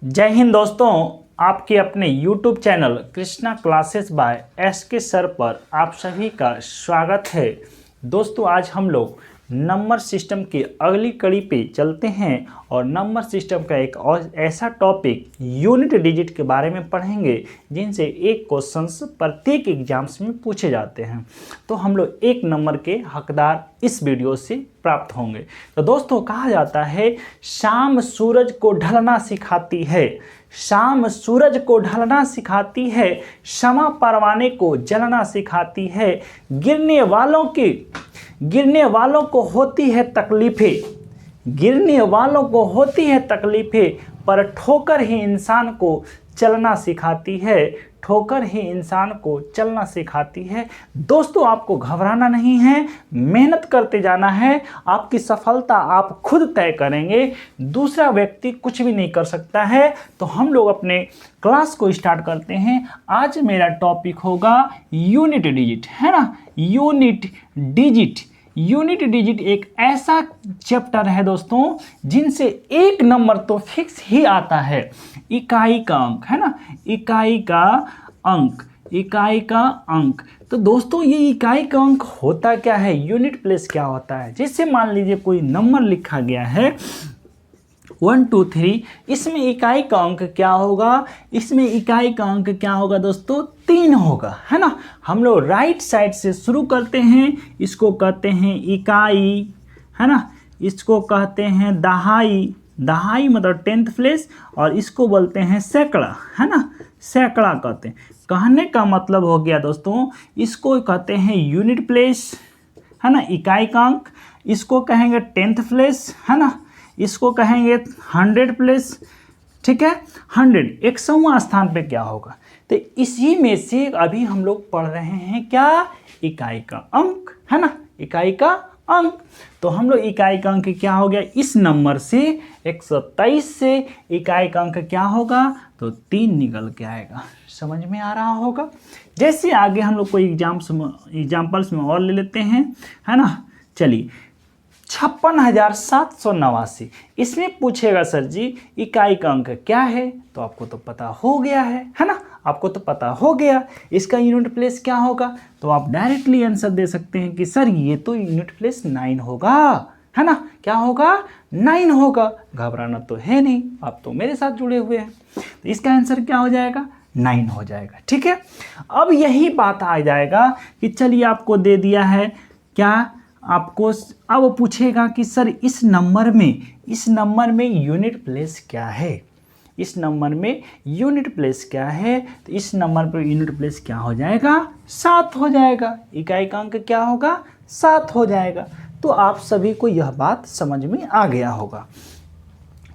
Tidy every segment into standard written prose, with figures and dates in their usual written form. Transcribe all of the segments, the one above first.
जय हिंद दोस्तों, आपके अपने YouTube channel Krishna classes bye SK sir पर आप सभी का स्वागत है। दोस्तों आज हम लोग नंबर सिस्टम की अगली कड़ी पे चलते हैं और नंबर सिस्टम का एक और ऐसा टॉपिक यूनिट डिजिट के बारे में पढ़ेंगे जिनसे एक क्वेश्चंस प्रत्येक एग्जाम्स में पूछे जाते हैं। तो हम लोग एक नंबर के हकदार इस वीडियो से प्राप्त होंगे। तो दोस्तों कहा जाता है शाम सूरज को ढलना सिखाती है, शाम सूरज को ढलना सिखाती है, शमा परवाने को जलना सिखाती है, गिरने वालों को होती है तकलीफें, गिरने वालों को होती है तकलीफें, पर ठोकर ही इंसान को चलना सिखाती है, ठोकर ही इंसान को चलना सिखाती है। दोस्तों आपको घबराना नहीं है, मेहनत करते जाना है, आपकी सफलता आप खुद तय करेंगे, दूसरा व्यक्ति कुछ भी नहीं कर सकता है। तो हम लोग अपने क्लास को स्टार्ट करते हैं। आज मेरा टॉपिक होगा यूनिट डिजिट, है ना। यूनिट डिजिट, यूनिट डिजिट एक ऐसा चैप्टर है दोस्तों जिनसे एक नंबर तो फिक्स ही आता है, इकाई का अंक, है ना, इकाई का अंक, इकाई का अंक। तो दोस्तों ये इकाई का अंक होता क्या है, यूनिट प्लेस क्या होता है। जैसे मान लीजिए कोई नंबर लिखा गया है 1 2 3, इसमें इकाई का अंक क्या होगा, इसमें इकाई का अंक क्या होगा दोस्तों, 3 होगा, है ना। हम लोग राइट साइड से शुरू करते हैं, इसको कहते हैं इकाई, है ना, इसको कहते हैं दहाई, दहाई मतलब 10th प्लेस, और इसको बोलते हैं सैकड़ा, है ना, सैकड़ा कहते हैं। कहने का मतलब हो गया दोस्तों, इसको कहते हैं यूनिट प्लेस, है ना, इकाई का अंक, इसको कहेंगे 10th प्लेस, है ना, इसको कहेंगे 100 प्लेस, ठीक है। 100 100वां स्थान पे क्या होगा, तो इसी में से अभी हम लोग पढ़ रहे हैं क्या, इकाई का अंक, है ना, इकाई का अंक। तो हम लोग इकाई का अंक क्या हो गया, इस नंबर से 123 से इकाई का अंक क्या होगा, तो 3 निकल के आएगा। समझ में आ रहा होगा। जैसे आगे हम लोग कोई एग्जाम्पल्स में और ले लेते हैं, है ना। चलिए 56,789, इसमें पूछेगा सर जी इकाई का अंक क्या है, तो आपको तो पता हो गया है ना, आपको तो पता हो गया इसका यूनिट प्लेस क्या होगा। तो आप डायरेक्टली आंसर दे सकते हैं कि सर ये तो यूनिट प्लेस 9 होगा, है ना, क्या होगा, 9 होगा। घबराना तो है नहीं, आप तो मेरे साथ जुड़े हुए हैं। तो इसका आंसर क्या हो जाएगा, 9 हो जाएगा, ठीक है। अब यही बात आ जाएगा कि चलिए आपको दे दिया है क्या, आपको अब वो पूछेगा कि सर इस नंबर में यूनिट प्लेस क्या है, इस नंबर में यूनिट प्लेस क्या है। तो इस नंबर पर यूनिट प्लेस क्या हो जाएगा, 7 हो जाएगा, इकाई का अंक क्या होगा, 7 हो जाएगा। तो आप सभी को यह बात समझ में आ गया होगा।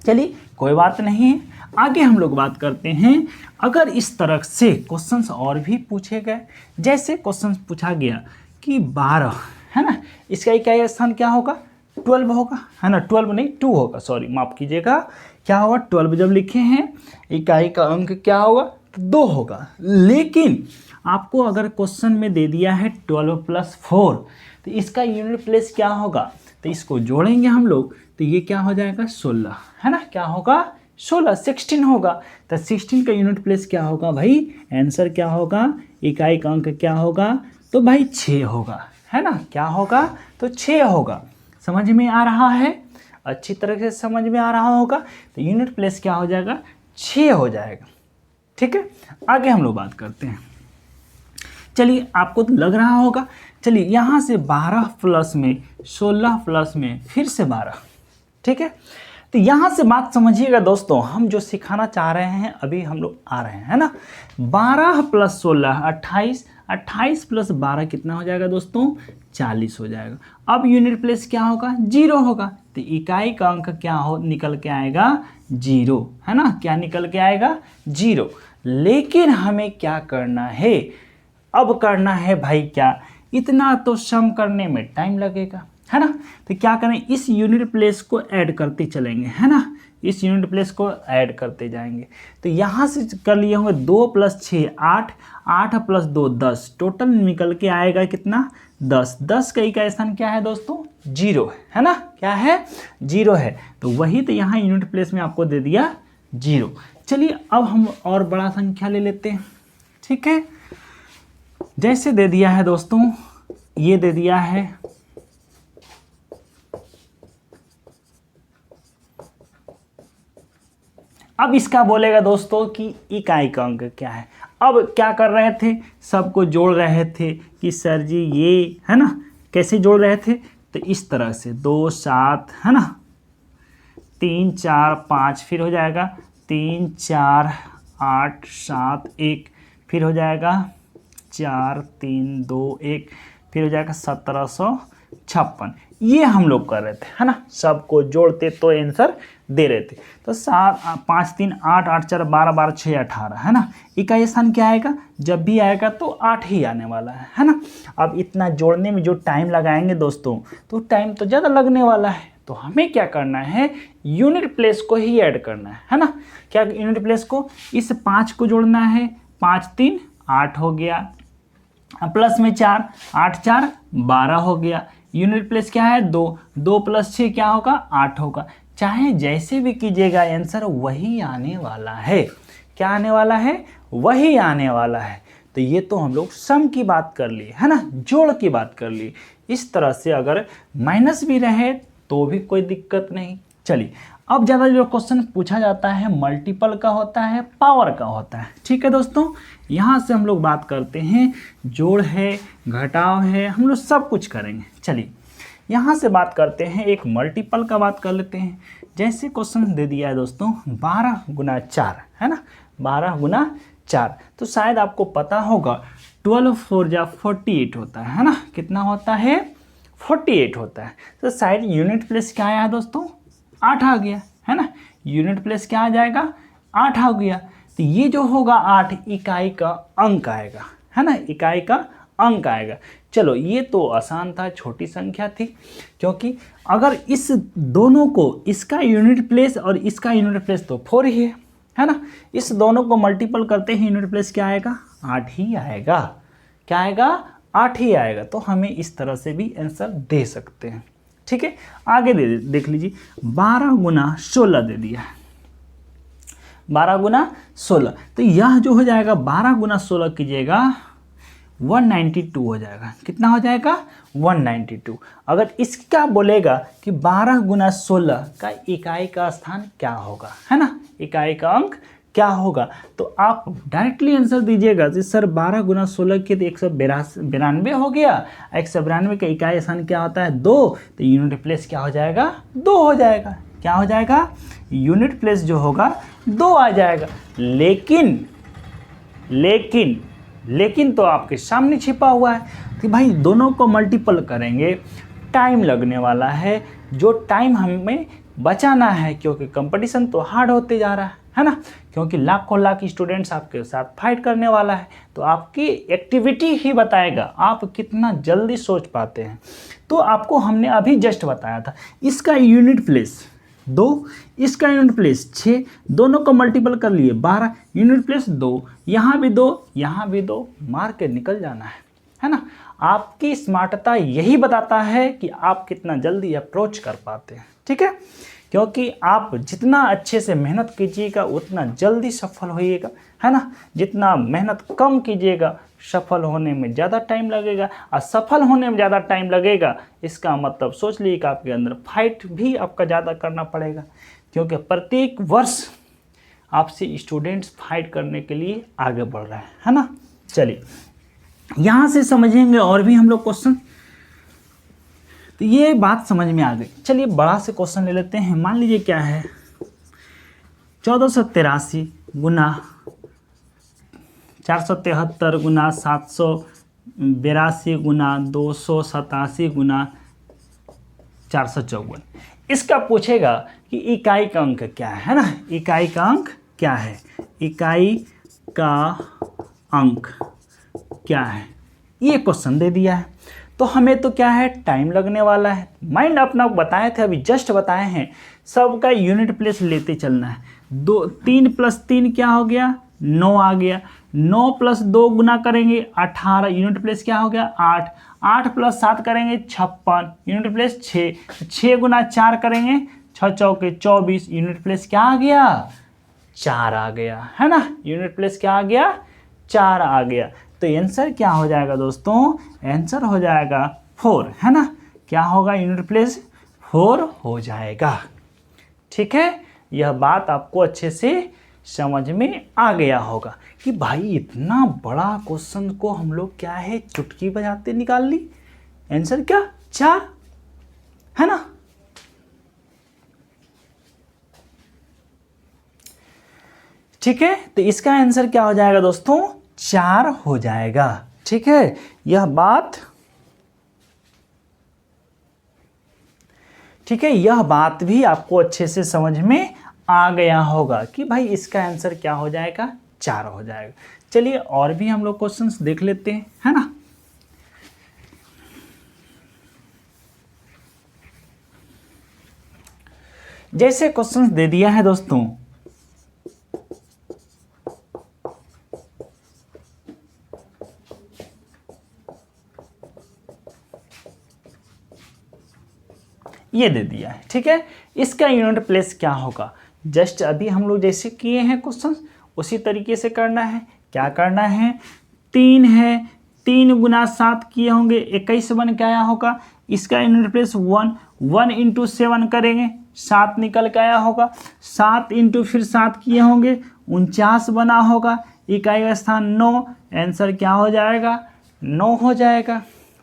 चलिए कोई बात नहीं है, आगे हम लोग बात करते हैं। अगर इस तरह से क्वेश्चंस और भी पूछे गए, जैसे क्वेश्चंस पूछा गया कि 12, है ना, इसका इकाई स्थान क्या होगा, 12 होगा, है ना, 12 नहीं 2 होगा, सॉरी माफ़ कीजिएगा, क्या होगा 12 जब लिखे हैं, इकाई का अंक क्या होगा, तो 2 होगा। लेकिन आपको अगर क्वेश्चन में दे दिया है 12 + 4, तो इसका यूनिट प्लेस क्या होगा, तो इसको जोड़ेंगे हम लोग, तो ये क्या हो जाएगा 16, है ना, क्या होगा 16, 16 होगा। तो 16 का यूनिट प्लेस क्या होगा भाई, आंसर क्या होगा, इकाई का अंक क्या होगा, तो भाई 6 होगा, है ना, क्या होगा, तो 6 होगा। समझ में आ रहा है, अच्छी तरह से समझ में आ रहा होगा। तो यूनिट प्लेस क्या हो जाएगा, 6 हो जाएगा, ठीक है। आगे हम लोग बात करते हैं। चलिए आपको तो लग रहा होगा, चलिए यहाँ से 12 प्लस में 16 प्लस में फिर से 12, ठीक है। तो यहाँ से बात समझिएगा दोस्तों, हम जो सिखाना चाह रहे हैं अभी हम लोग आ रहे हैं, है ना। 12 + 16 28, 28 + 12 कितना हो जाएगा दोस्तों, 40 हो जाएगा। अब यूनिट प्लेस क्या होगा, 0 होगा। तो इकाई का अंक क्या हो निकल के आएगा, 0, है ना, क्या निकल के आएगा, 0। लेकिन हमें क्या करना है, अब करना है भाई क्या, इतना तो सम करने में टाइम लगेगा, है ना। तो क्या करें, इस यूनिट प्लेस को ऐड करते चलेंगे, है ना, इस यूनिट प्लेस को ऐड करते जाएंगे। तो यहाँ से कर लिए होंगे 2 + 6 8, 8 + 2 10, टोटल निकल के आएगा कितना, 10। 10 का इकाई स्थान क्या है दोस्तों, 0 है ना, क्या है, 0 है। तो वही तो यहाँ यूनिट प्लेस में आपको दे दिया 0। चलिए अब हम और बड़ा संख्या ले लेते हैं, ठीक है। जैसे दे दिया है दोस्तों, ये दे दिया है अब इसका बोलेगा दोस्तों कि इकाई का अंक क्या है। अब क्या कर रहे थे, सबको जोड़ रहे थे कि सर जी ये है ना, कैसे जोड़ रहे थे, तो इस तरह से 2 7 है ना, 3 4 5, फिर हो जाएगा 3 4 8 7 1, फिर हो जाएगा 4 3 2 1, फिर हो जाएगा 1756। ये हम लोग कर रहे थे है ना, सबको जोड़ते तो आंसर दे रहे थे। तो 7 5 3 8 8 4 12 12 6 18 है ना। इकाई स्थान क्या आएगा, जब भी आएगा तो 8 ही आने वाला है ना। अब इतना जोड़ने में जो टाइम लगाएंगे दोस्तों, तो टाइम तो ज़्यादा लगने वाला है। तो हमें क्या करना है, यूनिट प्लेस को ही ऐड करना है ना। क्या यूनिट प्लेस को, इस 5 को जोड़ना है, 5 3 8 हो गया, प्लस में 4 8 4 12 हो गया। यूनिट प्लेस क्या है 2, 2 + 6 क्या होगा 8 होगा। चाहे जैसे भी कीजिएगा आंसर वही आने वाला है। क्या आने वाला है, वही आने वाला है। तो ये तो हम लोग सम की बात कर लिए है ना, जोड़ की बात कर ली। इस तरह से अगर माइनस भी रहे तो भी कोई दिक्कत नहीं। चलिए अब ज़्यादा जो क्वेश्चन पूछा जाता है मल्टीपल का होता है, पावर का होता है, ठीक है दोस्तों। यहाँ से हम लोग बात करते हैं, जोड़ है, घटाव है, हम लोग सब कुछ करेंगे। चलिए यहाँ से बात करते हैं, एक मल्टीपल का बात कर लेते हैं। जैसे क्वेश्चन दे दिया है दोस्तों 12 × 4 है ना, 12 × 4, तो शायद आपको पता होगा 12 4 जा 48 होता है ना। कितना होता है, 48 होता है। तो शायद यूनिट प्लेस क्या आया है दोस्तों, 8 आ गया है ना। यूनिट प्लेस क्या आ जाएगा, 8 आ गया। तो ये जो होगा 8 इकाई का अंक आएगा है ना, इकाई का अंक आएगा। चलो ये तो आसान था, छोटी संख्या थी, क्योंकि अगर इस दोनों को, इसका यूनिट प्लेस और इसका यूनिट प्लेस तो 4 ही है ना, इस दोनों को मल्टीपल करते ही यूनिट प्लेस क्या आएगा, 8 ही आएगा। क्या आएगा, 8 ही आएगा। तो हमें इस तरह से भी आंसर दे सकते हैं, ठीक है। आगे देख लीजिए, 12 × 16 दे दिया है, 12 × 16। तो यह जो हो जाएगा 12 × 16 कीजिएगा 192 हो जाएगा। कितना हो जाएगा, 192। अगर इसका बोलेगा कि 12 × 16 का इकाई का स्थान क्या होगा है ना, इकाई का अंक क्या होगा, तो आप डायरेक्टली आंसर दीजिएगा कि सर 12 × 16 के तो 192 हो गया। 192 का इकाई स्थान क्या होता है, 2। तो यूनिट प्लेस क्या हो जाएगा, 2 हो जाएगा। क्या हो जाएगा, यूनिट प्लेस जो होगा 2 आ जाएगा। लेकिन तो आपके सामने छिपा हुआ है कि भाई दोनों को मल्टीपल करेंगे, टाइम लगने वाला है। जो टाइम हमें बचाना है, क्योंकि कंपटीशन तो हार्ड होते जा रहा है ना, क्योंकि लाखों लाख स्टूडेंट्स आपके साथ फाइट करने वाला है। तो आपकी एक्टिविटी ही बताएगा आप कितना जल्दी सोच पाते हैं। तो आपको हमने अभी जस्ट बताया था, इसका यूनिट प्लेस 2, इसका यूनिट प्लेस 6, दोनों को मल्टीपल कर लिए 12, यूनिट प्लेस 2, यहाँ भी 2, यहाँ भी 2, मार के निकल जाना है ना। आपकी स्मार्टता यही बताता है कि आप कितना जल्दी अप्रोच कर पाते हैं, ठीक है। क्योंकि आप जितना अच्छे से मेहनत कीजिएगा उतना जल्दी सफल होइएगा है ना। जितना मेहनत कम कीजिएगा सफल होने में ज़्यादा टाइम लगेगा, और सफल होने में ज़्यादा टाइम लगेगा इसका मतलब सोच लीजिए कि आपके अंदर फाइट भी आपका ज़्यादा करना पड़ेगा, क्योंकि प्रत्येक वर्ष आपसे स्टूडेंट्स फाइट करने के लिए आगे बढ़ रहे हैं ना। चलिए यहाँ से समझेंगे और भी हम लोग क्वेश्चन, तो ये बात समझ में आ गई। चलिए बड़ा से क्वेश्चन ले लेते हैं। मान लीजिए क्या है, 1483 गुना 473 गुना 782 गुना 287 गुना 454। इसका पूछेगा कि इकाई का अंक क्या है ना, इकाई का अंक क्या है, इकाई का अंक क्या है, ये क्वेश्चन दे दिया है। तो हमें तो क्या है, टाइम लगने वाला है। माइंड अपना बताए थे, अभी जस्ट बताए हैं, सबका यूनिट प्लेस लेते चलना है। 3 + 3 क्या हो गया, 9 आ गया। 9 + 2 गुना करेंगे 18, यूनिट प्लेस क्या हो गया 8। 8 + 7 करेंगे 56, यूनिट प्लेस 6। 6 × 4 करेंगे 6 × 4 = 24, यूनिट प्लेस क्या आ गया 4 आ गया, है ना। यूनिट प्लेस क्या आ गया, 4 आ गया। तो आंसर क्या हो जाएगा दोस्तों, आंसर हो जाएगा 4, है ना। क्या होगा, यूनिट प्लेस 4 हो जाएगा। ठीक है, यह बात आपको अच्छे से समझ में आ गया होगा कि भाई इतना बड़ा क्वेश्चन को हम लोग क्या है चुटकी बजाते निकाल ली। आंसर क्या, 4, है ना। ठीक है, तो इसका आंसर क्या हो जाएगा दोस्तों, 4 हो जाएगा। ठीक है, यह बात, ठीक है, यह बात भी आपको अच्छे से समझ में आ गया होगा कि भाई इसका आंसर क्या हो जाएगा, 4 हो जाएगा। चलिए और भी हम लोग क्वेश्चंस देख लेते हैं, है ना। जैसे क्वेश्चंस दे दिया है दोस्तों, ये दे दिया है, ठीक है। इसका यूनिट प्लेस क्या होगा, जस्ट अभी हम लोग जैसे किए हैं क्वेश्चन उसी तरीके से करना है। क्या करना है, 3 है, 3 गुना 7 किए होंगे 21 बन के आया होगा। इसका यूनिट प्लेस 1, 1 इंटू 7 करेंगे 7 निकल के आया होगा। 7 इंटू फिर 7 किए होंगे 49 बना होगा। इकाई का स्थान 9, आंसर क्या हो जाएगा, 9 हो जाएगा।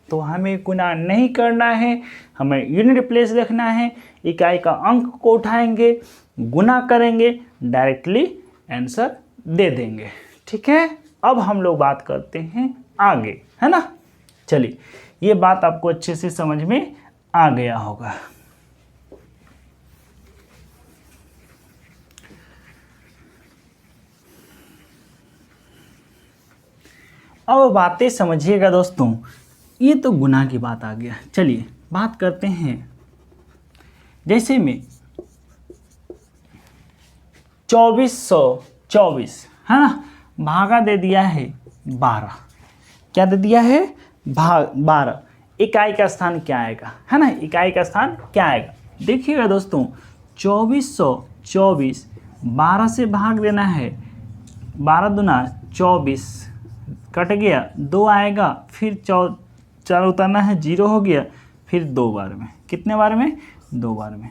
तो हमें गुना नहीं करना है, हमें यूनिट प्लेस देखना है। इकाई का अंक को उठाएंगे, गुना करेंगे, डायरेक्टली आंसर दे देंगे। ठीक है, अब हम लोग बात करते हैं आगे, है ना। चलिए, ये बात आपको अच्छे से समझ में आ गया होगा। अब बातें समझिएगा दोस्तों, ये तो गुना की बात आ गया। चलिए बात करते हैं, जैसे में 2424, है ना, भागा दे दिया है 12। क्या दे दिया है, भाग 12। इकाई का स्थान क्या आएगा, है ना, इकाई का स्थान क्या आएगा। देखिएगा दोस्तों, 2424 12 से भाग देना है, 12 दूना 24, कट गया 2 आएगा, फिर 4 उतारना है, 0 हो गया, फिर 2 बार में, कितने बार में, 2 बार में।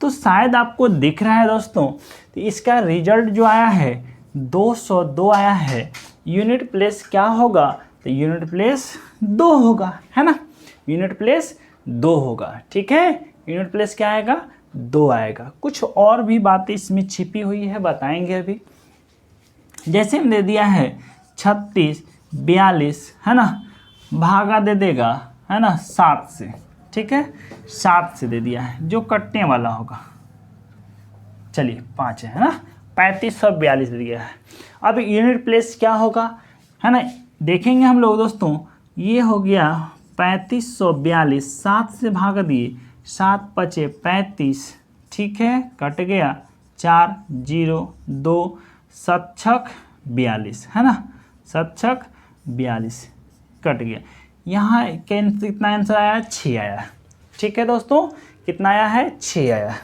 तो शायद आपको दिख रहा है दोस्तों, तो इसका रिजल्ट जो आया है 202 आया है। यूनिट प्लेस क्या होगा, तो यूनिट प्लेस 2 होगा, है ना, यूनिट प्लेस 2 होगा। ठीक है, यूनिट प्लेस क्या आएगा, 2 आएगा। कुछ और भी बातें इसमें छिपी हुई है, बताएंगे अभी। जैसे हम दे दिया है 36 42, है ना, भागा दे देगा, है ना, 7 से। ठीक है, 7 से दे दिया है, जो कटने वाला होगा। चलिए 5 है ना, 3542 दे दिया है। अब यूनिट प्लेस क्या होगा, है ना, देखेंगे हम लोग दोस्तों। ये हो गया 3542, 7 से भाग दिए, 7 पचे 35, ठीक है, कट गया 4 0 2 7 छक 42, है ना, 7 छक 42, कट गया। यहाँ कितना आंसर आया, 6 आया। ठीक है दोस्तों, कितना आया है, 6 आया।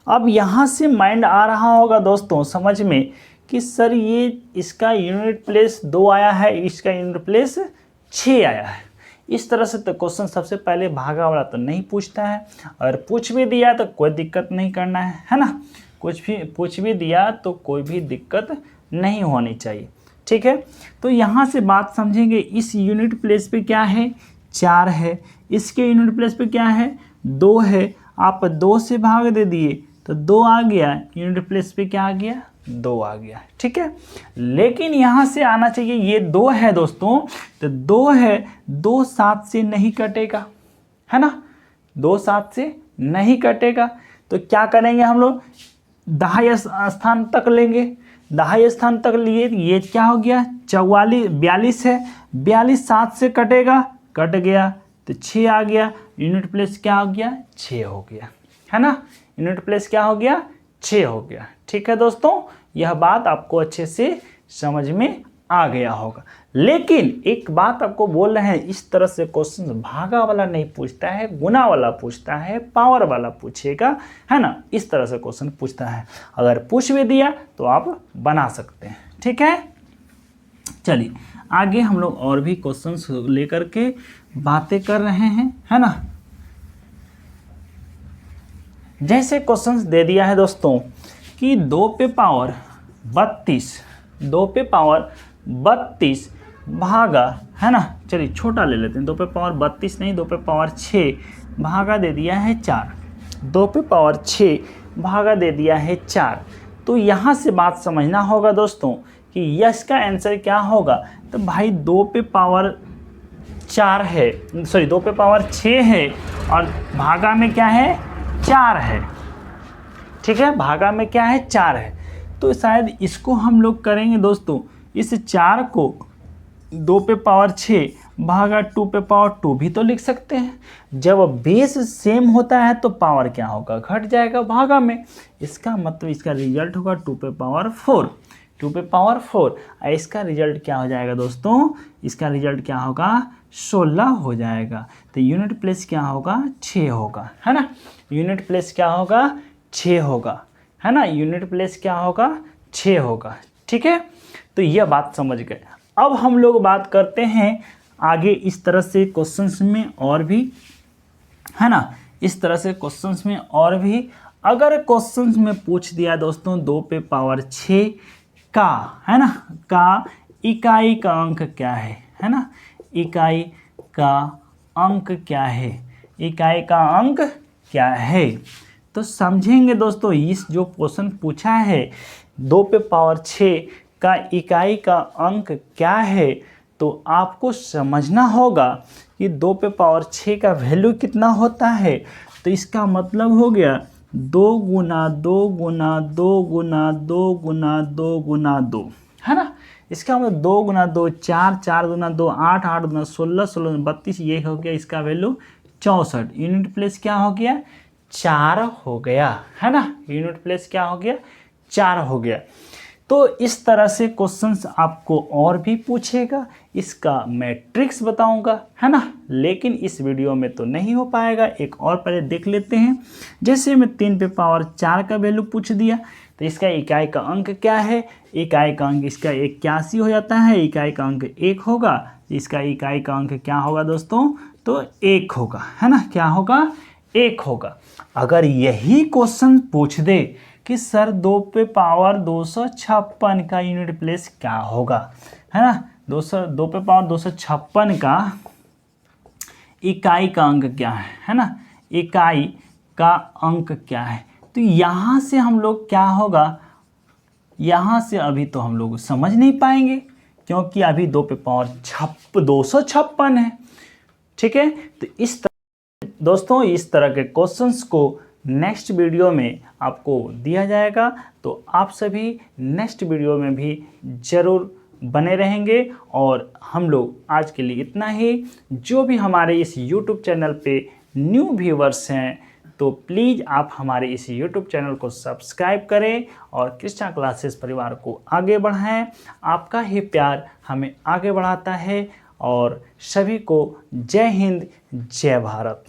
अब यहाँ से माइंड आ रहा होगा दोस्तों समझ में कि सर ये इसका यूनिट प्लेस 2 आया है, इसका यूनिट प्लेस 6 आया है। इस तरह से तो क्वेश्चन सबसे पहले भागा वाला तो नहीं पूछता है, और पूछ भी दिया तो कोई दिक्कत नहीं करना है ना, कुछ भी पूछ भी दिया तो कोई भी दिक्कत नहीं होनी चाहिए। ठीक है, तो यहाँ से बात समझेंगे। इस यूनिट प्लेस पे क्या है, 4 है, इसके यूनिट प्लेस पे क्या है, 2 है। आप 2 से भाग दे दिए तो 2 आ गया, यूनिट प्लेस पे क्या आ गया, 2 आ गया। ठीक है, लेकिन यहाँ से आना चाहिए, ये 2 है दोस्तों, तो 2 है, 2 7 से नहीं कटेगा, है ना, 2 7 से नहीं कटेगा। तो क्या करेंगे हम लोग, दहाई स्थान तक लेंगे। दहाई स्थान तक लिए, ये क्या हो गया, 42 है, 42 7 से कटेगा, कट गया तो 6 आ गया। यूनिट प्लेस क्या हो गया, 6 हो गया, है ना, यूनिट प्लेस क्या हो गया, 6 हो गया। ठीक है दोस्तों, यह बात आपको अच्छे से समझ में आ गया होगा। लेकिन एक बात आपको बोल रहे हैं, इस तरह से क्वेश्चन भागा वाला नहीं पूछता है, गुना वाला पूछता है, पावर वाला पूछेगा, है ना। इस तरह से क्वेश्चन पूछता है। अगर पूछ भी दिया तो आप बना सकते हैं, ठीक है। चलिए आगे हम लोग और भी क्वेश्चंस लेकर के बातें कर रहे हैं, है ना। जैसे क्वेश्चंस दे दिया है दोस्तों कि 2 पे पावर 32 भागा, है ना। चलिए छोटा ले लेते हैं, 2 पे पावर 32 नहीं, 2 पे पावर 6 भागा दे दिया है 4। 2 पे पावर 6 भागा दे दिया है 4। तो यहाँ से बात समझना होगा दोस्तों कि यस का आंसर क्या होगा। तो भाई 2 पे पावर 4 है, सॉरी 2 पे पावर 6 है और भागा में क्या है 4 है, ठीक है। भागा में क्या है 4 है। तो शायद इसको हम लोग करेंगे दोस्तों, इस 4 को 2 पे पावर 6 भागा 2 पे पावर 2 भी तो लिख सकते हैं। जब बेस सेम होता है तो पावर क्या होगा, घट जाएगा भागा में। इसका मतलब इसका रिजल्ट होगा 2 पे पावर 4, 2 पे पावर 4। इसका रिजल्ट क्या हो जाएगा दोस्तों, इसका रिजल्ट क्या होगा 16 हो जाएगा। तो यूनिट प्लेस क्या होगा 6 होगा, है ना। यूनिट प्लेस क्या होगा 6 होगा, है ना। यूनिट प्लेस क्या होगा 6 होगा, ठीक है। तो यह बात समझ गए। अब हम लोग बात करते हैं आगे इस तरह से क्वेश्चंस में और भी, है ना। इस तरह से क्वेश्चंस में और भी अगर क्वेश्चंस में पूछ दिया दोस्तों 2 पे पावर 6 का, है ना, का इकाई का अंक क्या है ना। इकाई का अंक क्या है, इकाई का अंक क्या है। तो समझेंगे दोस्तों, इस जो क्वेश्चन पूछा है 2 पे पावर 6 का इकाई का अंक क्या है, तो आपको समझना होगा कि 2 पे पावर 6 का वैल्यू कितना होता है। तो इसका मतलब हो गया 2 गुना 2 गुना 2 गुना 2 गुना 2 गुना 2, है ना। इसका मतलब 2 गुना 2 4, 4 गुना 2 8, 8 गुना 16, 16 32, ये हो गया इसका वैल्यू 64। यूनिट प्लेस क्या हो गया 4 हो गया, है ना। यूनिट प्लेस क्या हो गया 4 हो गया। तो इस तरह से क्वेश्चंस आपको और भी पूछेगा, इसका मैट्रिक्स बताऊंगा, है ना। लेकिन इस वीडियो में तो नहीं हो पाएगा, एक और पहले देख लेते हैं। जैसे मैं 3 पे पावर 4 का वैल्यू पूछ दिया, तो इसका इकाई का अंक क्या है, इकाई का अंक इसका 81 हो जाता है, इकाई का अंक 1 होगा। इसका इकाई का अंक क्या होगा दोस्तों, तो 1 होगा, है ना। क्या होगा 1 होगा। अगर यही क्वेश्चन पूछ दे कि सर 2 पे पावर 256 का यूनिट प्लेस क्या होगा, है ना। 2 पे पावर 256 का इकाई का अंक क्या है ना। इकाई का अंक क्या है। तो यहाँ से हम लोग क्या होगा, यहाँ से अभी तो हम लोग समझ नहीं पाएंगे, क्योंकि अभी 2 पे पावर 256 है, ठीक है। तो इस दोस्तों इस तरह के क्वेश्चंस को नेक्स्ट वीडियो में आपको दिया जाएगा, तो आप सभी नेक्स्ट वीडियो में भी ज़रूर बने रहेंगे। और हम लोग आज के लिए इतना ही। जो भी हमारे इस YouTube चैनल पे न्यू व्यूवर्स हैं, तो प्लीज़ आप हमारे इस YouTube चैनल को सब्सक्राइब करें और कृष्णा क्लासेस परिवार को आगे बढ़ाएं। आपका ही प्यार हमें आगे बढ़ाता है। और सभी को जय हिंद, जय भारत।